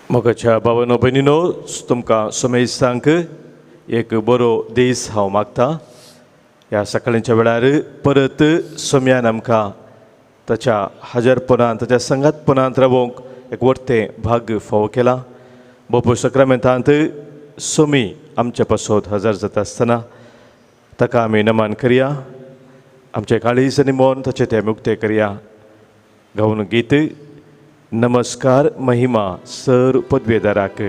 मोगाच्या भावांनो भयणींनो, तुमकां समेस्तांक एक बरो दीस हांव मागतां. ह्या सकाळच्या वेळार परत सोम्यान आमकां ताच्या हजरपणांत ताच्या संगातपणांत रावूंक एक व्हडलें भाग्य फावो केलां. बापूय सक्रामेंतांत सोमी आमचे पासत हजर जाता आसतना ताका आमी नमन करया. आमचे काळीज आनी मोन ताचे ते मुक्ते करया. गावन गीत नमस्कार महिमा सर पदवेदाराक.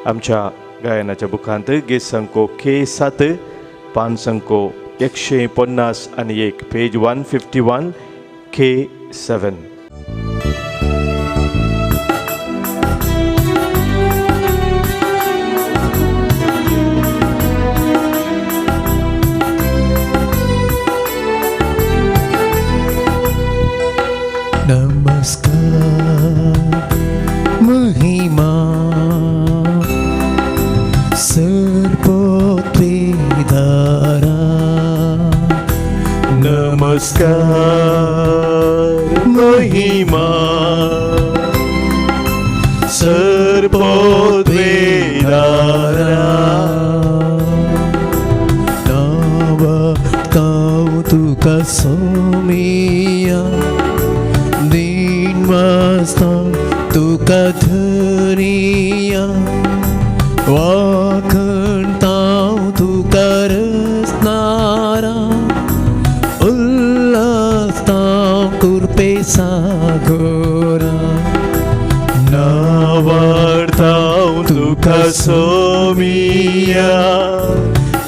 आमच्या गायनाच्या बुकांत गीत संको K7 पान संको 151 पेज 151 K7. नमस्कार महिमा सर्वोत्तम नमस्कार महिमा सर्वोत्तम नाव कौतुका सोमिया तुका धनिया वाखणताव तुका रसनारा उल्हासताव कुर्पे सागोरा नावार्ताव तुका सोमिया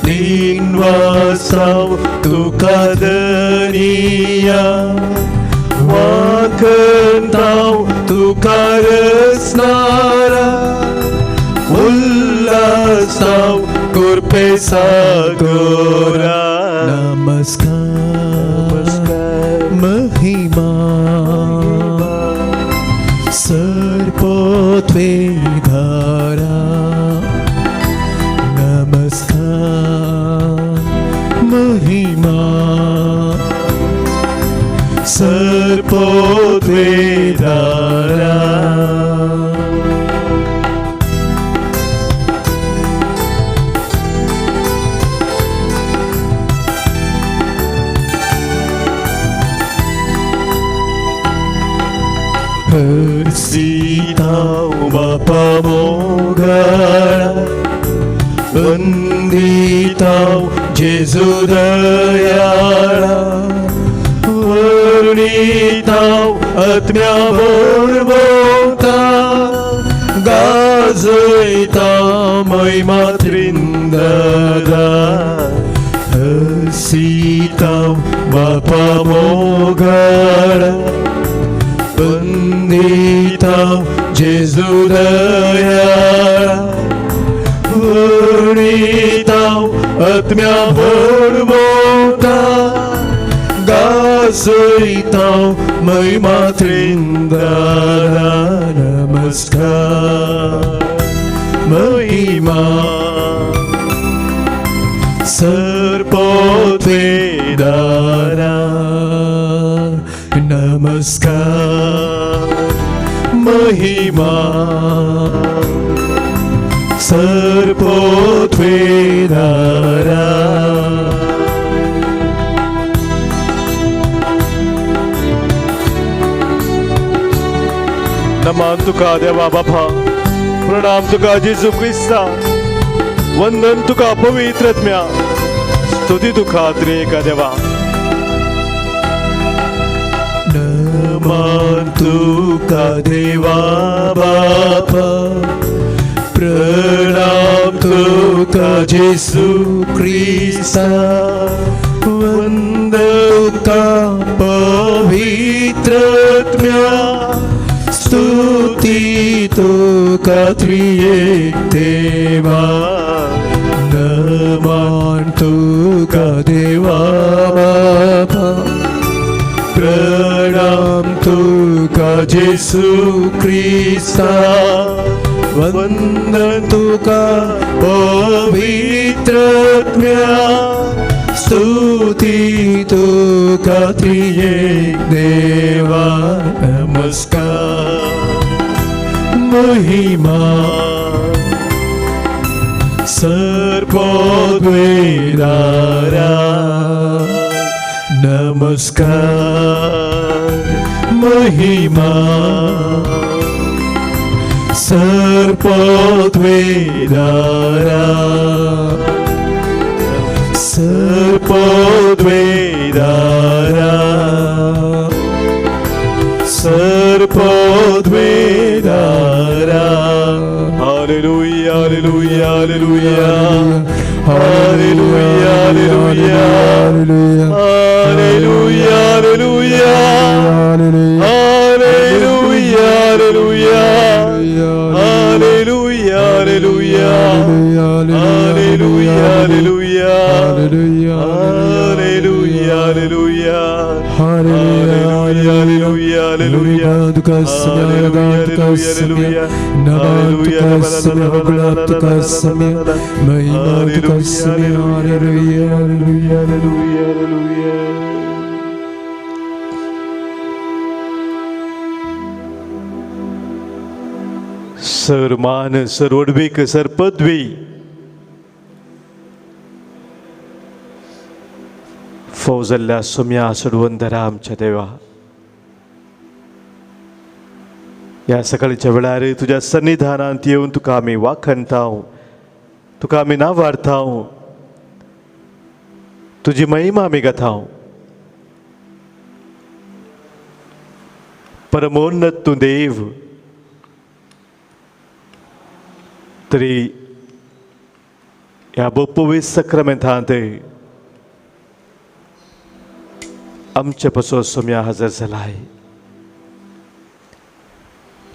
निवासाव तुका धनिया वाखणताव तुका रसनारा उल्हासाव कुर्पे सागोरा. नमस्कार महिमा सर्वोत्तम नमस्कार महिमा सर्वोत्तम. हर्षिताव बापा मोगळा वंदिताव जेजू दयाळा वर्णिताव आत्म्या बोलवता गाजयता महिमा त्रिंददा. हर्षिताव बापा मोगळा वंदिताव जेजू दयाळा वर्णिताव आत्म्या बोलवता गाजयताव महिमा त्रिंददा. नमस्कार महिमा सर्वोत्तम. नमस्कार महिमा सर्वोत्तम. नमन तुका देवा बापा, प्रणाम तुका जेजू क्रिस्ता, वंदन तुका पवित्र आत्म्या, स्तुती तुका त्रिएका देवा. नमन तुका देवा बापा, प्रणाम तुका जेजू क्रिस्ता, वंदन तुका पवित्र आत्म्या, स्तुती तुका त्रिएक देवा. नमन तुका देवा बापा, प्रणाम तुका जेजू क्रिस्ता, वंदन तुका पवित्र आत्म्या, स्तुती तुका त्रिएक देवा. नमस्कार महिमा सर्पोद्वेदारा नमस्कार महिमा सर्पोद्वेदारा सर्पोद्वेदारा सर्पोद्वेदारा Hallelujah, hallelujah, hallelujah, hallelujah, hallelujah, hallelujah, hallelujah, hallelujah, hallelujah, hallelujah, hallelujah, hallelujah, hallelujah, hallelujah, hallelujah, hallelujah. सर्मान सर्वोडविक सर्पद्वी फौजल्ल्या सुम्या सडवंदरा आमच्या देवा या सकाळच्या वेळार तुझ्या सन्निधानात येऊन तुका आम्ही वाखणताव तुका आम्ही नाव वाढताव तुझी महिमा आम्ही गाताव परमोन्नत तू देव तरी या पवित्र सक्रामेंतांत आमच्या पासून सुम्या हजर झालाय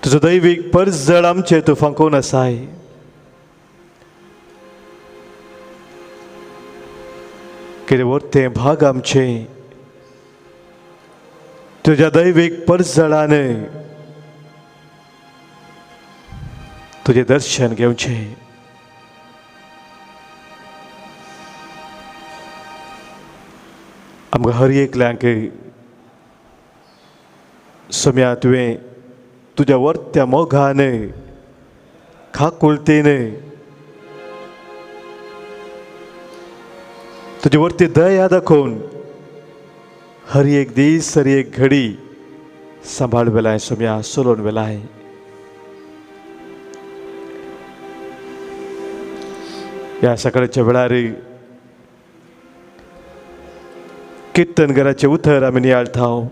तुझं दैविक परजळ आमचे तू फांकून असाय कितें वरते भाग आमचे तुझ्या दैविक परजळान तुझे दर्शन घेवचे आमकां हर एकल्यांक सुम्या तुवें तुझ्या वर्त्या मोगान खाकुळतेन तुझे वरती दया दाखोवन हर एक दीस हर एक घडी सांभाळ वेलाय सुम्या सोलोन वेलाय या सकाळच्या वेळार कीर्तनगराचे उतर आमी नियाळताव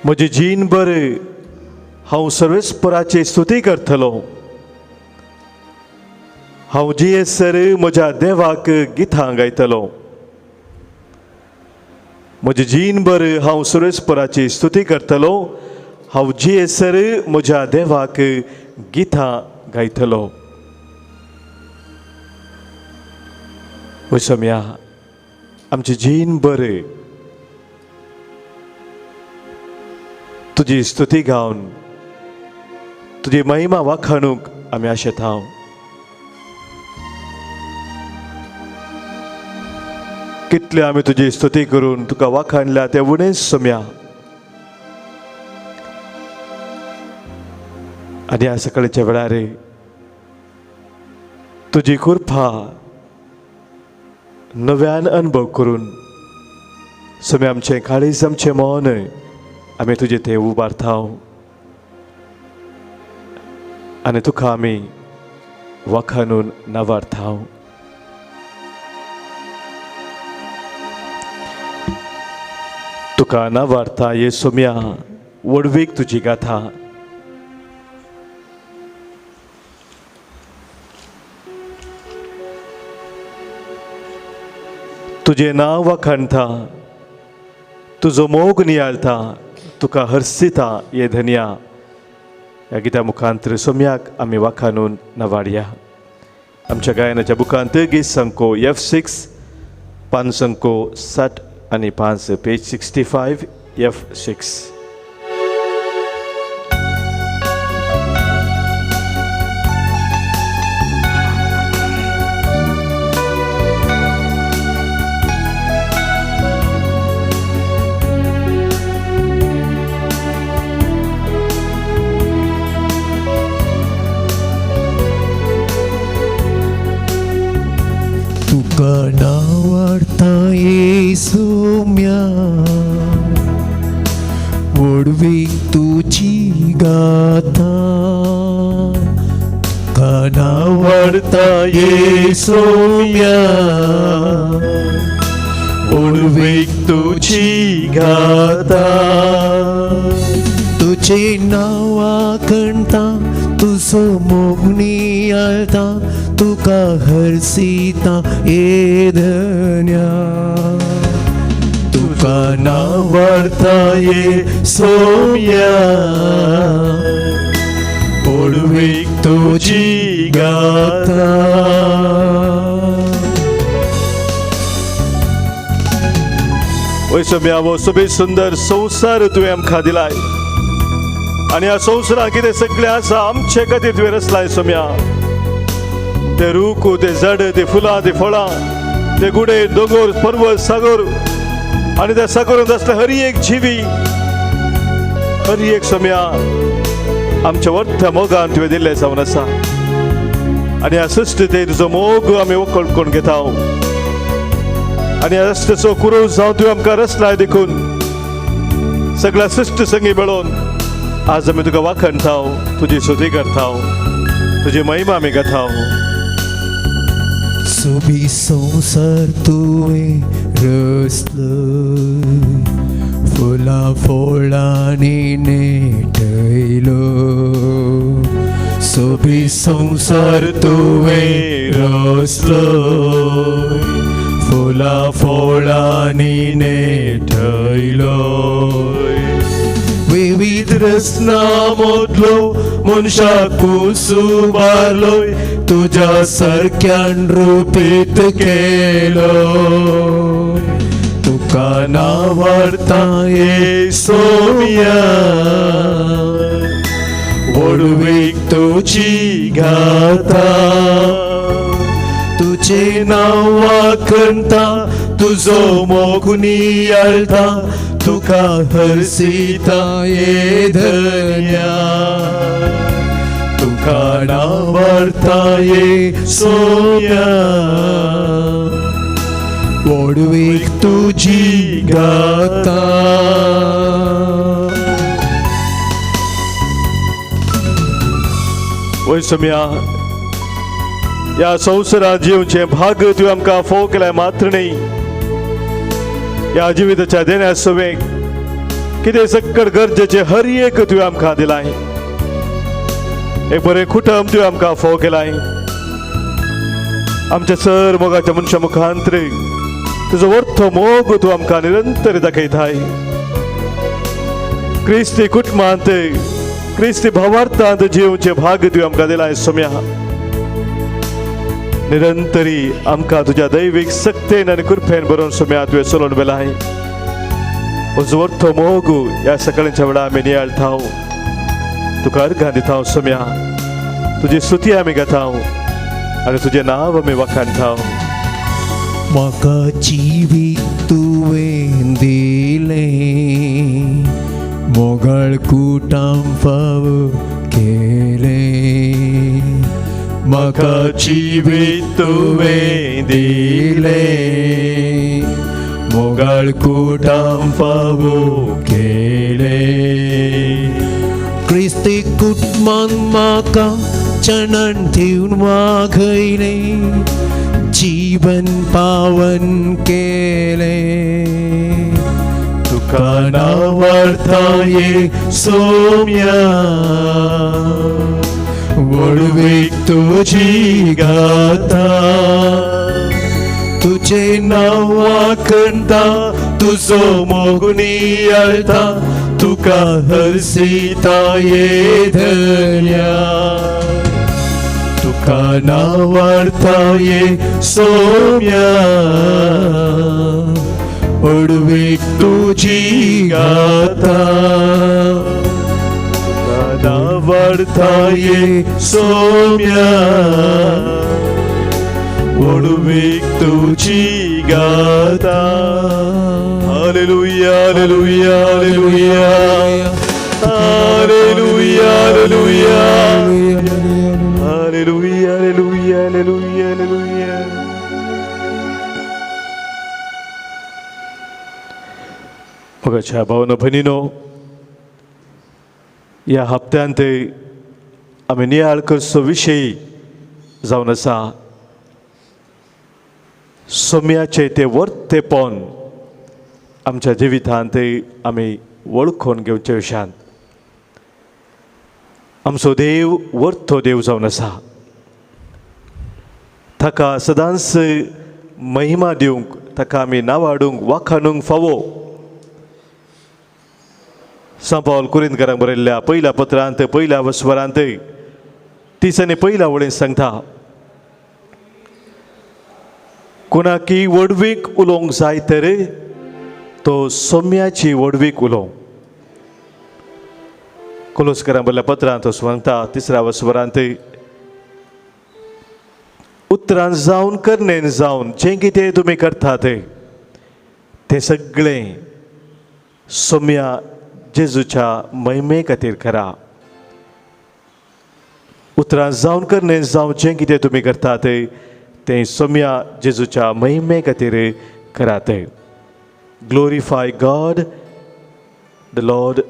म्हजी जीणभर हांव सर्वेस्पराची स्तुती करतलो हांव जियेसर म्हज्या देवाक गितां गायतलो म्हजी जीणभर हांव सर्वेस्पराची स्तुती करतलो हांव जियेसर म्हज्या देवाक गितां गायतलो वसम्या आमची जीणभर तुझी स्तुती गावन तुझी महिमा वाखाणूक आमी आशेताव कितले आमी तुजी स्तुती करून तुका वाखाणल्या ते उणेच सुम्या आनी ह्या सकाळच्या वेळार तुजी कृपा नव्यान अनुभव करून सुम्या आमचें काळीज आमचें मन आमी तुजे ते उबारताव आनी तुका आमी वाखाणून नावारताव तुका नावारता ये सुम्या वडवीक तुजी गाथा तुझे नाव वाखाणता तुजो मोग नियाळता तुका हर्सिता ये धन्या ह्या गित्या मुखांतर सुम्याक आमी वाखाणून नवाडया आमच्या गायनाच्या बुकांत गीत संको F6 पान संको 60 आनी 5 पेज 65 F6 ओडवीक तुझी गाथा काना वाढता ये सोम्या ओडवीक तुझी गाथा तुझे नावा कणता तुझो मोगणी आलता तुका हरसीता ये धन्या तुका नावार्ता ये सोम्या ओडवीक तुझी गाथा वय सोम्या वो सोबी सुंदर संसार तुवें आमकां दिलाय आनी ह्या संवसारांत कितें सगळें आसा आमचे खातीर तुवें रचलाय सोम्या ते रूख ते झाड ते फुलां ते फळां ते गुडे दोंगर पर्वत सागर आनी त्या सागरांत असले हर एक जिवी हर एक सोम्या आमच्या वर्थ मोगान तुवें दिल्लें जावन आसा आनी ह्या सृश्टीचेर तुजो मोग आमी वखळ घेता आनी ह्या सृश्टीचो कुरव जावन तुवें आमकां रचलाय देखून सगळ्या सृश्टी संगी मेळोन आज आमी तुका वाखणता तुजी स्तुती करता तुजी महिमा आमी गाता सोबी संसार तुवें रचलो फुलां फळांनी नेटयलो सोबी संसार तुवें रचलो फुलां फळांनी नेटयलो विविध रचना मोदलो मनशाक सुबारलोय तुझ्या सारक्यान रूपीत केलो तुका नावार्ता ये सोम्या ओडवीक तुझी गाथा तुझे नांव वाखणता तुजो मोगुनी आलता तुका हरसीता ये धन्या तुका नावार्ता ये सोम्या ओडवीक तुझी गाथा वय सोम्या ह्या संवसारांत जिवचे भाग तुवें आमकां फोव केल्याय मात्र न्ही ह्या जिविताच्या देण्या सोबेक कितें सक्कड गरजेचे हर एक तुवें आमकां दिलाय एक बरें कुटुंब तुवें आमकां फोव केलाय आमच्या सर मोगाच्या मनशा मुखांतर तुजो वर्थ मोग तूं आमकां निरंतर दाखयताय क्रिस्ती कुटुंबांत क्रिस्ती भावार्थांत जिवचे भाग तुवें आमकां दिलाय सोम्या निरंतरी आमकां तुज्या दैवीक सक्तेन आनी कृपेन बरोवन सोम्या तुवें चलोवन बेलाय म्हजो वर्थ मोग ह्या सकाळच्या वेळा आमी नियाळटा तुका अर्घां दिता सोम्या तुजी स्तुती आमी गाता आनी तुजें नांव आमी वखाणटा म्हाका जिवीक तुवें दिलें मोगाळ कुटाम फाव केलें म्हाका जिवीक तुवें दिलें मोगाळ कुटाम फाव केलें क्रिस्ती कुटुंबान म्हाका चणन ठेवन वागयलें जीवन पावन केले तुका नावार्ता ये सोम्या ओडवीक तुझी गाथा तुझे नांव वाखणटा तुजो मोगुनी आलता तुका हरसीता ये धन्या तुका नावार्ता ये सोम्या ओडवीक तुझी गाथा नावार्ता ये सोम्या ओडवीक तुझी गाथा hallelujah hallelujah hallelujah hallelujah hallelujah hallelujah hallelujah hallelujah hallelujah मोगाच्या भावनो भयणीनो ह्या हप्त्यांत आमी नियाळ करचो विशय जावन आसा सोम्याचें तें वर्तेपण आमच्या जिवितांत आमी वळखून घेवचे विशयांत. आमचो देव वर्तो देव जावन आसा. ताका सदांच महिमा दिवंक, ताका आमी नांवाडूंक वाखाणूंक फावो. सांपावल कुरिंदकारांक बरयल्ल्या पयल्या पत्रांत पयल्या वस्वरांत 30 आनी पयल्या वळेन सांगता, कोणाकी वडवीक उलोवंक जाय तर तो सोम्याची वडवीक उलोव. कोलोसकारांक बरयल्ल्या पत्रांत सांगता 3 वस्वरांत, उतरान जावन करणेन जावन जें कितें तुमी करतात तें सगळें सोम्या जेजूच्या महिमे खातीर करा. उतरां जावन करणें जावन जें कितें तुमी करतात तें सोम्या जेजूच्या महिमे खातीर करात. Glorify God the Lord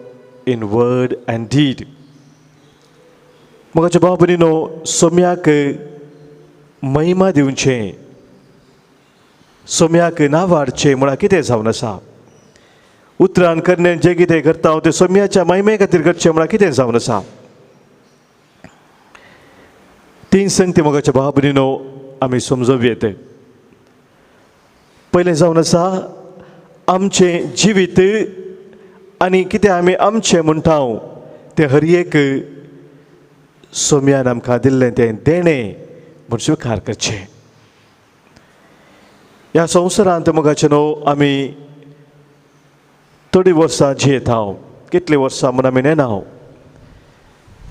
in word and deed. मोगाच्या भाव भयणीनो, सोम्याक महिमा दिवचें, सोम्याक नांवाडचें म्हळ्यार कितें जावन आसा. उतरान करण्यान जें कितें करता तें सोम्याच्या महिमे खातीर करचें म्हळ्यार कितें जावन आसा. 3 संगती मोगाच्या भाव भयणीनो आमी समजोवया. पयलें जावन आसा आमचें जिवीत आनी कितें आमी आमचें म्हणटा तें हर एक सोम्यान आमकां दिल्लें तें देणें म्हूण स्विकार करचें. ह्या संवसारांत मोगाचें न्हू आमी थोडीं वर्सां जियेता, कितलीं वर्सां म्हूण आमी नेना,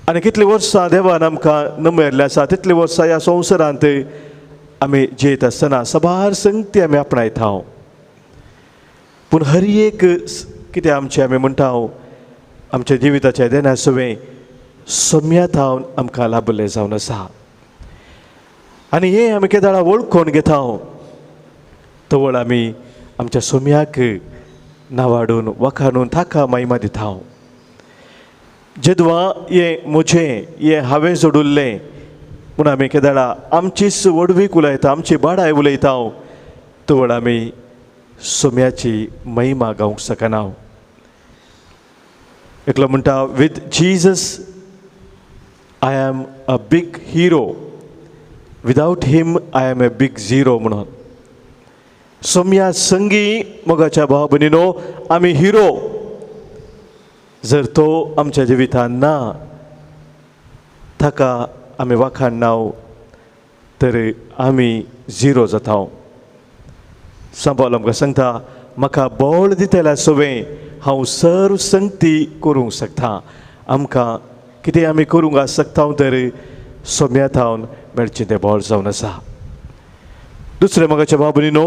आनी कितलीं वर्सां देवान आमकां नमयल्लें आसा तितलीं वर्सां ह्या संवसारांत आमी जियेत आसतना सबार संगती आमी आपणायता. पूण हर एक कितें आमचें आमी म्हणटा आमच्या जिविताचें देणा सवें सोम्यातावन आमकां लाभलें जावन आसा. आनी हें आमी केदाळा वळखून घेता, तवळ आमी आमच्या सोम्याक नांवाडून वाखाणून ताका महिमा दिता. जेदवा हें म्हजें, हें हांवें जोडुल्लें पूण आमी केदाळा आमचीच वडवीक उलयता, आमची बाडाय उलयता, तवळ आमी सोम्याची महिमा गावंक शकना. एकलो म्हणटा, with Jesus I am a big hero, without him I am a big zero म्हणून. सोम्या संगी मोगाच्या भाव भयणीनो आमी हिरो. जर तो आमच्या जिवितांत ना, ताका आमी वाखाणना तर आमी झिरो जाता. सांपावल आमकां सांगता, म्हाका बळ दितल्या सवें हांव सर्व संगती करूंक शकता. आमकां कितें आमी करूंक शकता तर सोम्यातावन मेळचें तें बळ जावन आसा. दुसरें मोगाच्या भाव भयणीनो,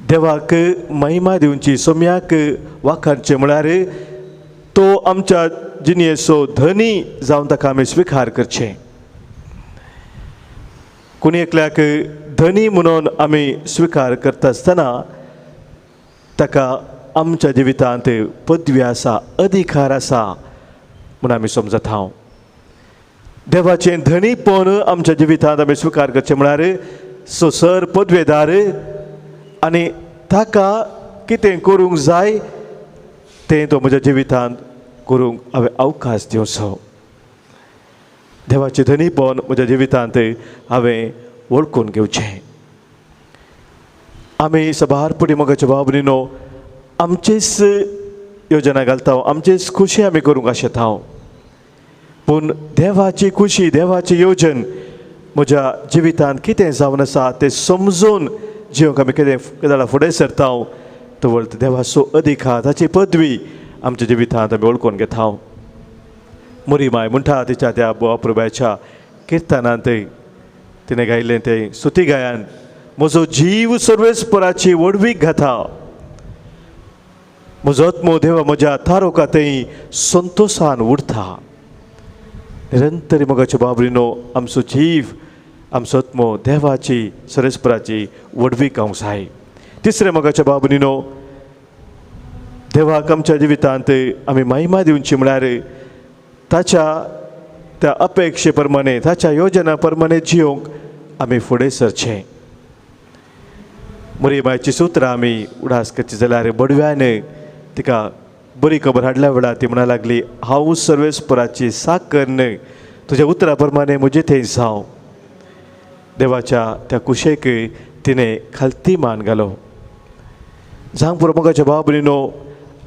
देवाक महिमा दिवची, सोम्याक वाखाणचें म्हळ्यार तो आमच्या जिणेचो धनी जावन ताका आमी स्विकार करचें. कोणी एकल्याक धनी म्हणून आमी स्विकार करता आसतना ताका आमच्या जिवितांत पदवी आसा, अधिकार आसा म्हूण आमी समजता. देवाचें धनीपण आमच्या जिवितांत आमी स्विकार करचें म्हळ्यार सर पदवेदार आनी ताका कितें करूंक जाय तें तो म्हज्या जिवितांत करूंक हांवें अवकाश दिवचो. देवाचें धनीपण म्हज्या जिवितांत हांवें वळखून घेवचें. आमी सबारपटी मोगाच्या भाव भयणीनो आमचीच योजना घालता, आमचीच खुशी आमी करूंक आशेता. पूण देवाची खुशी, देवाची येवजण म्हज्या जिवितांत कितें जावन आसा तें समजून जिवंक आमी केदाळा फुडें सरता, तवळ देवाचो अधिकार, ताची पदवी आमच्या जिवितांत आमी वळखून घेता. मोरी माय म्हणटा तिच्या त्या प्रभुच्या किर्तनांत तिणें गायिल्लें तें स्तुती गायन, म्हजो जीव सर्वेस्पराची वडवीक घाता, म्हजो आत्मो देवा म्हज्या थारोकातय संतोशान उरता. निरंतर मोगाच्या भाव भयणीनो आमचो जीव, आमचो आत्मो देवाची सर्वेस्पराची वडवीक गावंक जाय. तिसरें मोगाच्या भाव भयणीनो, देवाक आमच्या जिवितांत आमी महिमा दिवची म्हळ्यार ताच्या त्या अपेक्षे प्रमाणे ताच्या योजना प्रमाणे जियोंक आमी फुडें सरचें. मोरयेबाईची सुत्रां आमी उडास करची जाल्यार बडव्यान तिका बरी खबर हाडल्या वेळार ती म्हणा लागली, हांव सर्वेस्पराची साकर न्हय, तुज्या उतरा प्रमाणे म्हजे थंय जावं. देवाच्या त्या कुशेक तिणें खालती मान घालो. जांग पुरोमोगाच्या भाव भयणीनो,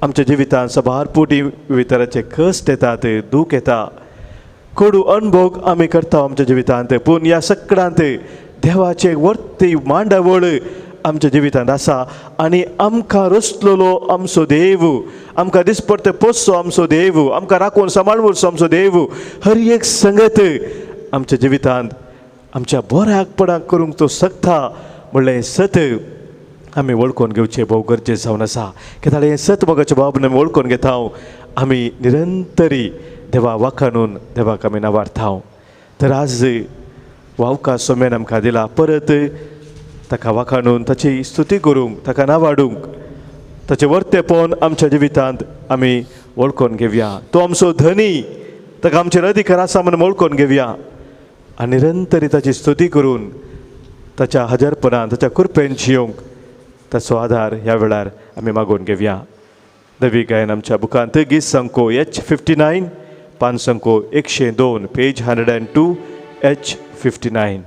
आमच्या जिवितांत सबारपोटी वितराचे कश्ट येतात, दूख येता, कडू अणभव आमी करता आमच्या जिवितांत. पूण ह्या सगळ्यांत देवाचे वर्ती मांडावळ आमच्या जिवितांत आसा आनी आमकां रचलेलो आमचो देव, आमकां दिसपट्टे पोसचो आमचो देव, आमकां राखून सांबाळून उरचो आमचो देव हर एक संगत आमच्या जिवितांत आमच्या बऱ्याकपणाक करूंक तो शकता म्हणलें सत आमी वळखून घेवचें भोव गरजेचें जावन आसा. कित्याक हें सत मोगाच्या भावान आमी वळखून घेता, आमी निरंतरी देवा वाखाणून देवाक आमी नावारता. तर आज वावका सोम्यान आमकां दिला, परत ताका वाखाणून ताची स्तुती करूंक, ताका नावाडूंक, ताचें वर्तेपण आमच्या जिवितांत आमी वळखून घेवया. तो आमचो धनी, ताका आमचेर अधिकार आसा म्हणून वळखून घेवया आनी निरंतरी ताची स्तुती करून ताच्या हजरपणान ताच्या कृपेन जियोंक ताचो आधार ह्या वेळार आमी मागून घेवया. दवी गायन आमच्या बुकांत गीत संको H59 पान संको 102 पेज 102 H59.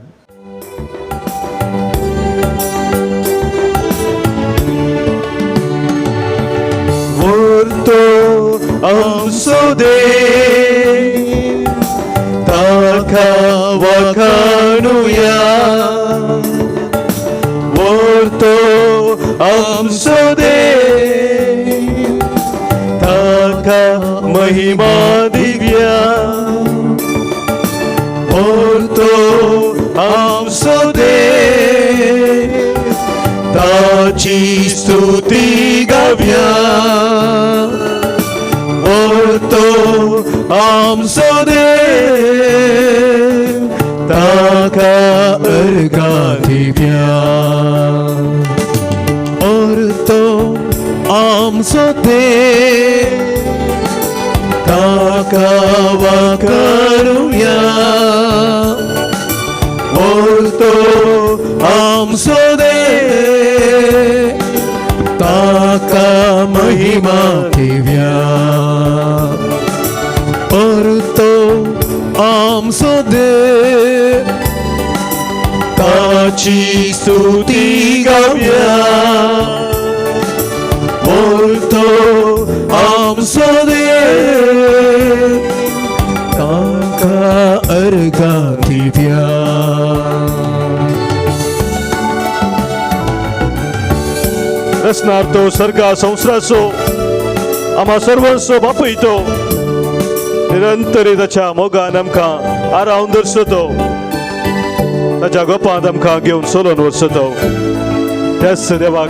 आमचो देव ताका वाखाणुया, वर्तो आमचो देव ताका महिमा दिव्या, वर्तो आमचो देव ताची स्तुती गाव्या, वर्तो आमचो देव ताका अर्घा दिव्या, वर्तो आमचो देव ताका वाखाणुया, वर्तो आमचो देव ताका महिमा दिव्या, वर्तो आमचो देव ताची स्तुती गाव्या, वर्तो आमचो देव ताका अर्घा दिव्या. रचनार्थ सर्गा संवसाराचो आम्हा सर्वांचो बापयतो, निरंतरी ताच्या मोगान आमकां आरावन दर्शतो, ताच्या गोपांत आमकां घेवन चलोवन वचतो. त्याच देवाक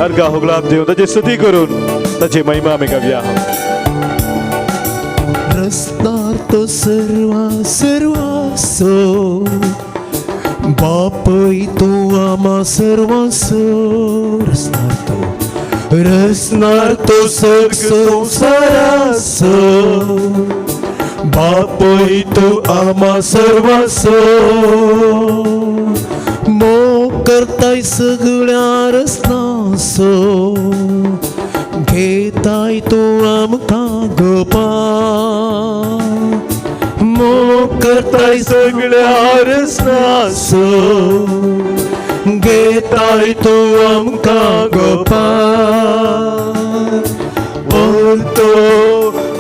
अर्घा होगलाब दिवन ताची स्तुती करून ताची महिमा आमी गावया. रचनार्थ सर्वांचो बापयतो आम्हा सर्वांचो, रचनार्थ संवसाराचो बापयतो आम्हा सर्वांचो, मोग करताय सगळ्या रचनाचो, घेताय तू आमकां गोपा, मोग करताय सगळ्या रचनाचो, घेताय तू आमकां गोपा, वर्तो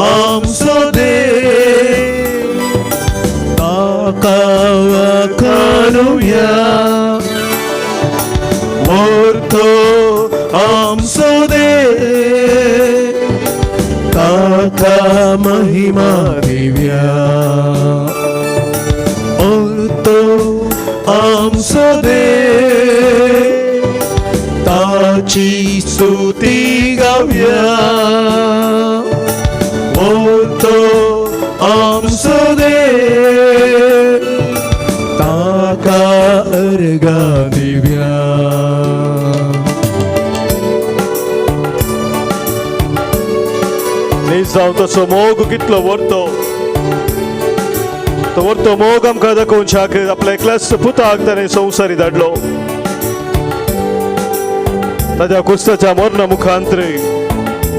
आमचो देव ताका वाखाणुया, वर्तो आमचो देव ताका महिमा दिव्या, वर्तो आमचो देव ताची स्तुती गाव्या, वर्तो आमचो देव ताका अर्घा दिव्या. न्ही जावन तसो मोग कितलो व्हरतो तो व्हरतो मोग आमकां दाखोवन शाक आपल्या एकल्याच पुताक ताणें संवसारी धाडलो ताच्या कुस्ताच्या मरणा मुखांतर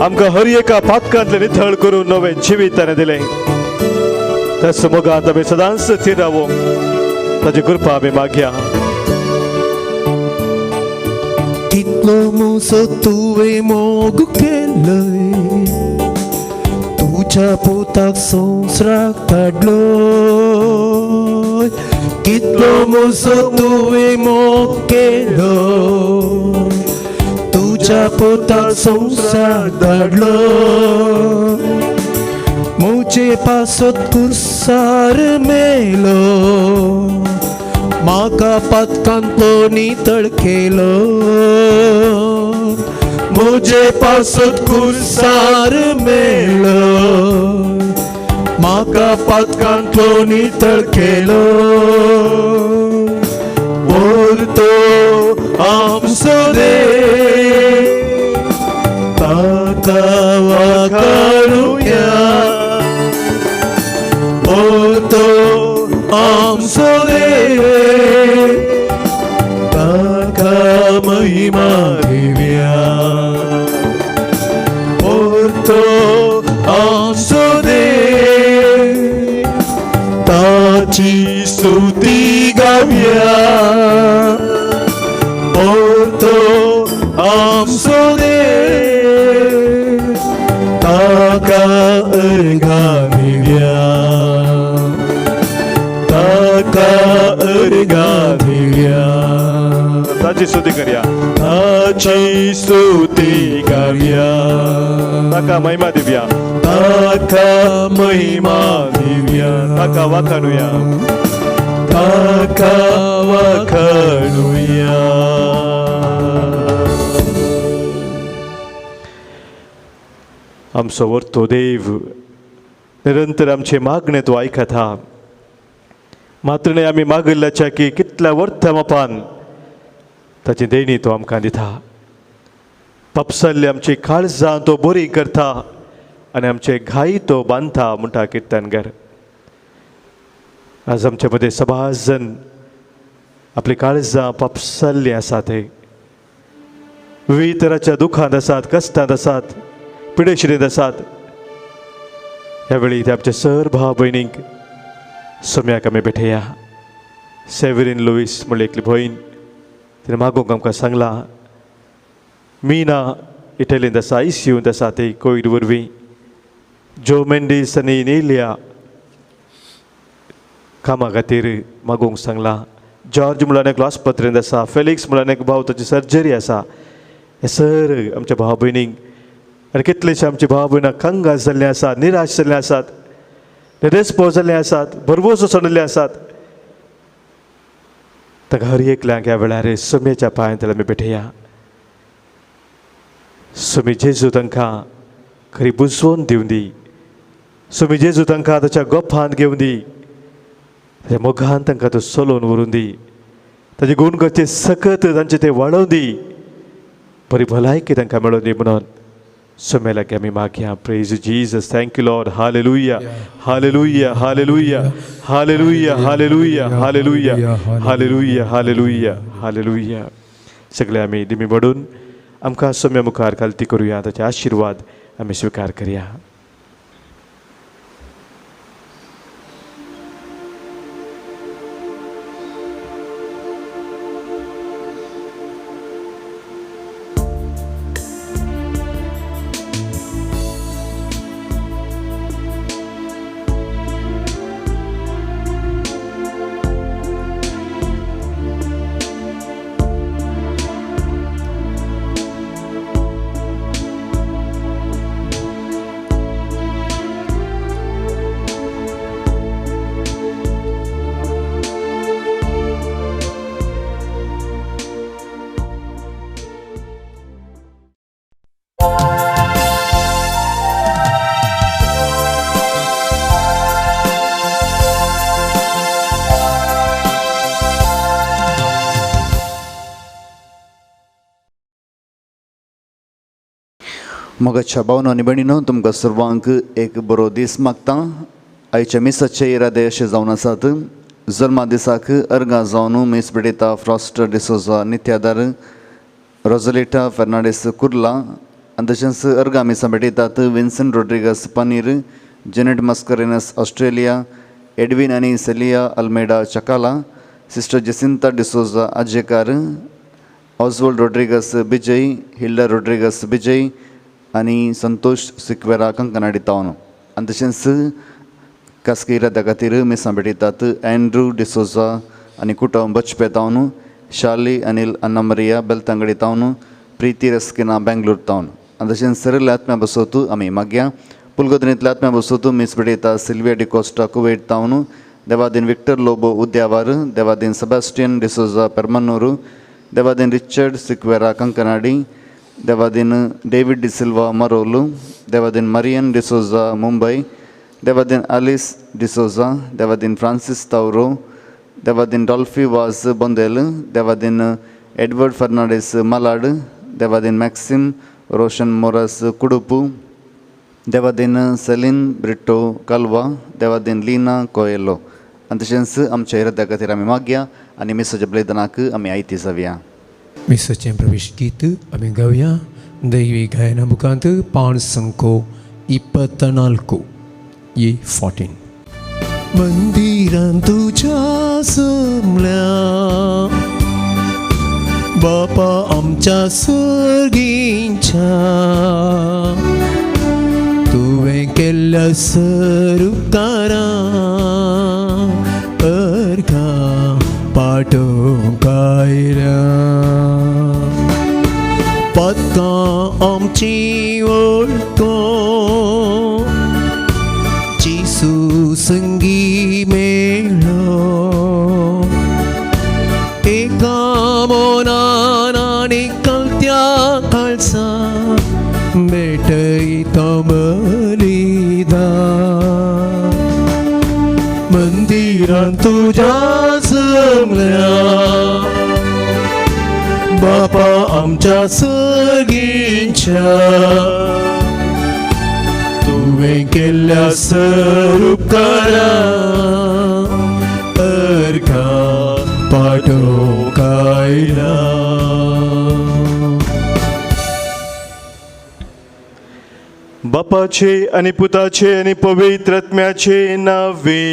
आमकां हर एका पातकांतले नितळ करून नवें जिवीत ताणें दिलें त्याच मोगांत आमी सदांच स्थिर रावो ताची कृपा आमी मागया कितलो मोसो तुवें मोग केलय तुज्या पुताक संवसाराक धाडलो कितलो मोसो तुवें मोग केलो तुज्या पुताक संवसाराक धाडलो मुझे पासत कुर्सार मेलो म्हाका पातकांतलो नितळ केलो मुझे पासत कुर्सार मेलो म्हाका पातकांतलो नितळ केलो व्हरतो आमचो देव ताका वाखाणुया व्हरतो आमचो देव ताका महिमा दिव्या व्हरतो आमचो देव ताची स्तुती गावया व्हरतो आमचो देव ताका अर्घां दिव्या ताका अर्घां दिव्या ताची स्तुती करया ताची स्तुती गावया ताका महिमा दिवया ताका महिमा दिव्या ताका वाखाणुया ताका वाखाणुया आमचो व्हरतो देव निरंतर आमचे मागणे तो आयकत हा मात्र न्ही आमी मागिल्ल्याच्या की कितल्या वर्थ मापान ताची देणी तो आमकां दिता पापसाल्ली आमची काळजां तो बरी करता आनी आमचे घाई तो बांदता म्हणटा किर्तनकार आज आमचे मदें सबाज जण आपली काळजां पापसाल्लीं आसात विविध तरांच्या दुखांत आसात कश्टांत आसात पिडेशिरींत आसात ह्या वेळी ते आमचे सर भाव भयणींक सोम्याक आमी भेटया सेवेरीन लुईस म्हणली एकली भयण तिणें मागोवंक आमकां सांगलां मीना इटलींत आसा ICUंत आसा ती कोवीड वरवीं जो मेंडीस आनी नेलिया कामा खातीर मागोवंक सांगलां जॉर्ज म्हणून एकलो आस्पत्रेंत आसा फेलिक्स म्हणून एक भाव ताची सर्जरी आसा हे सर आमच्या भाव भयणींक आनी कितलेशे आमचे भाव भयणां कंगाल जाल्ले आसात निराश जाल्ले आसात निरेस्पो जाल्ले आसात भरवोस सोडिल्ले आसात ताका हर एकल्यांक ह्या वेळार सोम्याच्या पांयांत आमी भेटया सोमी जेजू तांकां खरी बुजवून दिवन दी सोमी जेजू तांकां ताच्या गोपांत घेवन दी ताच्या मोगान तांकां तो चलोवन व्हरून दी ताचे गुणगचे सकत तांचे ते वाडोवन दी बरी भलायकी तांकां मेळोवन दी म्हणून सोम्याक आमी मागया praise Jesus thank you Lord hallelujah hallelujah hallelujah hallelujah hallelujah hallelujah hallelujah hallelujah hallelujah सगळे आमी दिमी बडून आमकां सोम्या मुखार खालती करुया ताचे आशिर्वाद आमी स्विकार करया मोगाच्या भावनो आनी भयणीनो, तुमकां सर्वांक एक बरो दीस मागता. आयच्या मिसाचे इरादे अशे जावन आसात. जल्मा दिसाक अर्गां जावन मीस बेडयता फ्रॉस्ट डिसोजा नित्यादार, रोझलिटा फेर्नांडीस कुर्ला. आनी तशेंच अर्गां मिसां बेडयतात विन्सेंट रोड्रिगस पनीर, जेनेट मस्करेनस ऑस्ट्रेलिया, एडविन आनी सेलिया अल्मेडा चकाला, सिस्टर जेसिंता डिसोजा आजेकार, ऑजवल्ड रोड्रिगस बिजय, हिल्डा रोड्रिगस बिजय आनी संतोष सिक्वेरा कंकनाडी तावन. आनी तशेंच कास्केरा त्या खातीर मिसां बेडयतात एंड्रू डिसोजा आनी कुटुंब बचपे तावन, शार्ली अनिल अन्ना मरिया बेलतांगडी तावन, प्रीती रस्किना बेंगलोर तावन. आनी तशेंच सरल आत्म्या बसोत आमी मागया. पुलगोदनींतल्या आत्म्या बसोत मीस बेडयता सिल्विया डिकोस्टा कुवेट तावन, देवादीन विक्टर लोबो उद्यावार, देवादीन सेबास्टियन डिसोजा पेरमनूर, देवादीन रिचर्ड सिक्वेरा कंकनाडी, देवादीन डेविड डिसिल्वा मरोल, देवादीन मरियन डिसोजा मुंबई, देवादीन आलिस डिसोजा, देवादीन फ्रांसिस तावरो, देवादीन डॉल्फी वाज बोंदेल, देवादीन एडवर्ड फर्नांडीस मालाड, देवादीन मॅक्सिम रोशन मोरस कुडुपू, देवादीन सेलीन ब्रिटो कालवा, देवादीन लिना कोयेलो. आनी तशेंच आमच्या इराद्या खातीर आमी मागया आनी मिसाच्या बलिदानाक आमी आयती जावया. मिसाचें प्रवेश गीत आमी गावया. दैवी गायना मुखांत पाण संको 24 E14. मंदिरांत तुझ्या समल्या बापा आमच्या सर्गींच्या, तुवें केल्ल्या उपकारां अर्घां पाठोवंक आयल्या. पदकां आमची वळखो जिसू संगी मेळ्ळो, एका मोनान आनी कलत्या काळजा भेटयता बलिदान. मंदिरांत तुझ्या जमल्या बापा आमच्या सगळींच्या, तुवें केल्ल्या उपकारां अर्घां पाठोवंक आयल्या. बापाचे आनी पुताचे आनी पवित्र आत्म्याचे नावे.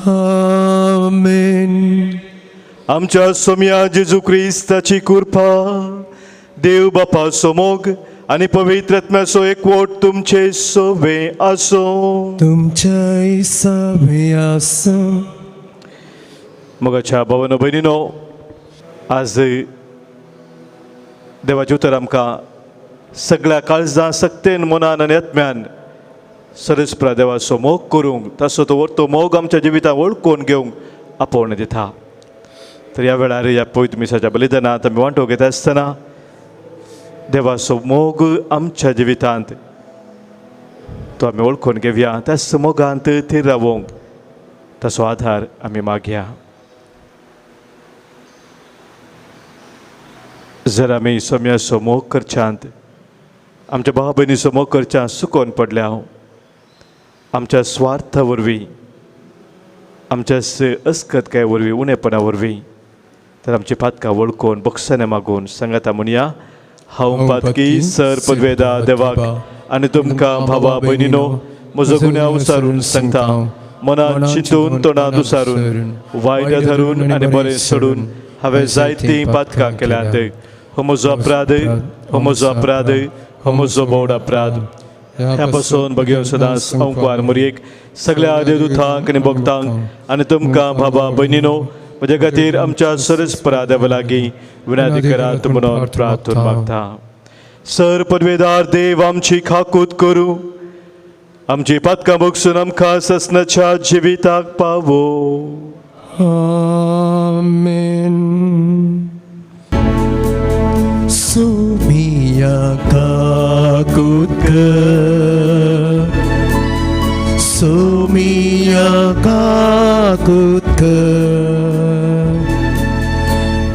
आमेन. आमच्या सोम्या जेजू क्रिस्ताची कृपा, देव बापाचो मोग आनी पवित्र आत्म्याचो एकवट तुमचे सोबे आसो. तुमच्या सवे आसो. मोगाच्या भावानो भयणीनो, आज देवाचे उतर आमकां सगळ्या काळजां सक्तेन मनान आनी आत्म्यान सरस्प्रा देवाचो मोग करूंक, ताचो तो मोग आमच्या जिवितांत वळखून घेवंक आपोवन दिता. तर ह्या वेळार ह्या पवित्र मिसाच्या बलिदानांत आमी वांटो घेता आसतना देवाचो मोग आमच्या जिवितांत तो आमी वळखून घेवया. त्याच मोगांत थीर रावोंक ताचो आधार आमी मागया. जर आमी सोम्याचो मोग करच्यांत, आमच्या भाव भयणीचो मोग करच्यांत सुकोवन पडल्या, आमच्या स्वार्था वरवीं, आमच्या अस्कतकाये वरवीं, उणेपणा वरवीं, तर आमची पातकां वळखून बक्षाने मागून सांगाता म्हणया. हांव पातकी सर पदवेदार देवाक आनी तुमकां भावा भयणीनो म्हजो गुन्यांव उसारून सांगता. मनान चिंतून तोंडांत उसारून वायट धरून आनी बरें सोडून हांवें जायतीं पातकां केल्यांत. हो म्हजो अपराध, हो म्हजो अपराध, हो म्हजो बोड अपराध. ह्या पासून भगेवन सदांच अंकवार मरयेक सगळ्या देवदूतांक आनी भक्तांक आनी तुमकां भावा भयणीनो म्हजे खातीर आमच्या सरस्परा देवा लागीं विनंती करात म्हणून प्रार्थना मागता. सर पदवेदार देव आमची खाकूत करूं, आमची पातकां बगसून आमकां ससनाच्या जिविताक पावो. आमेन. सोमिया काकूत कर, सोमिया काकूत कर,